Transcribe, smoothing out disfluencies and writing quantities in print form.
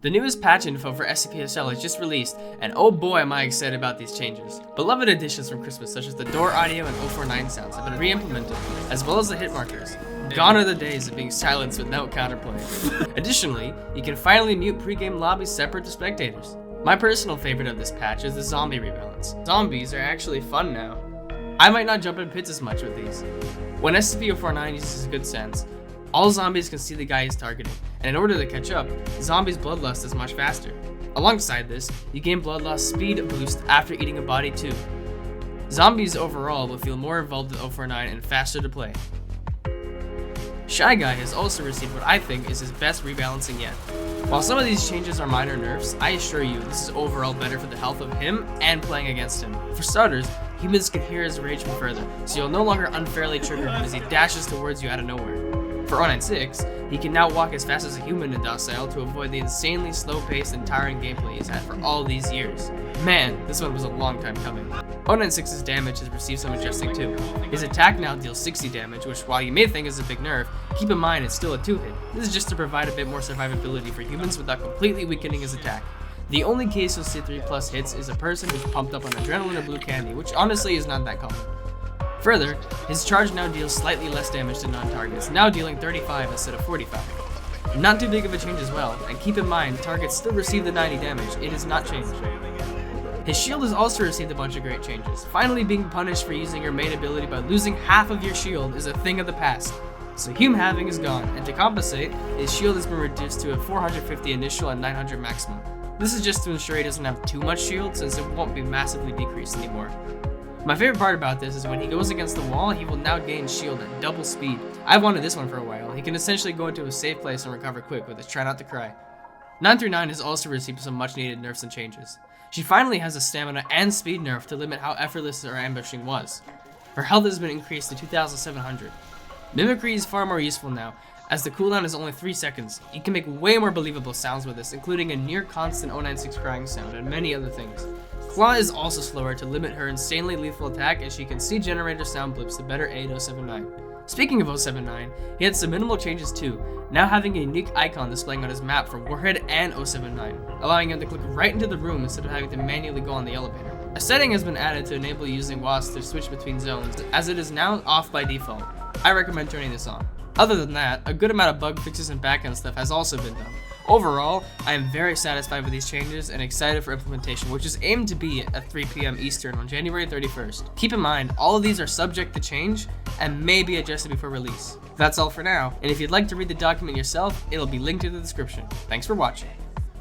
The newest patch info for Scpsl is just released, and oh boy am I excited about these changes. Beloved additions from Christmas such as the door audio and 049 sounds have been re-implemented, as well as the hit markers. Gone are the days of being silenced with no counterplay. Additionally, you can finally mute pre-game lobbies separate to spectators. My personal favorite of this patch is the zombie rebalance. Zombies are actually fun now. I might not jump in pits as much with these. When SCP-049 uses good sense, all zombies can see the guy he's targeting, and in order to catch up, zombies' bloodlust is much faster. Alongside this, you gain bloodlust speed boost after eating a body too. Zombies overall will feel more involved with 049 and faster to play. Shy Guy has also received what I think is his best rebalancing yet. While some of these changes are minor nerfs, I assure you this is overall better for the health of him and playing against him. For starters, humans can hear his rage from further, so you'll no longer unfairly trigger him as he dashes towards you out of nowhere. For 096, he can now walk as fast as a human in Docile to avoid the insanely slow-paced and tiring gameplay he's had for all these years. Man, this one was a long time coming. 096's damage has received some adjusting too. His attack now deals 60 damage, which while you may think is a big nerf, keep in mind it's still a 2-hit. This is just to provide a bit more survivability for humans without completely weakening his attack. The only case you'll see 3+ hits is a person who's pumped up on adrenaline or blue candy, which honestly is not that common. Further, his charge now deals slightly less damage to non-targets, now dealing 35 instead of 45. Not too big of a change as well, and keep in mind, targets still receive the 90 damage, it has not changed. His shield has also received a bunch of great changes. Finally being punished for using your main ability by losing half of your shield is a thing of the past. So Hume Having is gone, and to compensate, his shield has been reduced to a 450 initial and 900 maximum. This is just to ensure he doesn't have too much shield since it won't be massively decreased anymore. My favorite part about this is when he goes against the wall, he will now gain shield at double speed. I've wanted this one for a while. He can essentially go into a safe place and recover quick with his try not to cry. 939 has also received some much needed nerfs and changes. She finally has a stamina and speed nerf to limit how effortless her ambushing was. Her health has been increased to 2,700. Mimicry is far more useful now, as the cooldown is only 3 seconds. You can make way more believable sounds with this, including a near constant 096 crying sound and many other things. Claw is also slower to limit her insanely lethal attack, as she can see generator sound blips to better aid 079. Speaking of 079, he had some minimal changes too, now having a unique icon displaying on his map for Warhead and 079, allowing him to click right into the room instead of having to manually go on the elevator. A setting has been added to enable using WASP to switch between zones, as it is now off by default. I recommend turning this on. Other than that, a good amount of bug fixes and backend stuff has also been done. Overall, I am very satisfied with these changes and excited for implementation, which is aimed to be at 3 PM Eastern on January 31st. Keep in mind, all of these are subject to change and may be adjusted before release. That's all for now, and if you'd like to read the document yourself, it'll be linked in the description. Thanks for watching.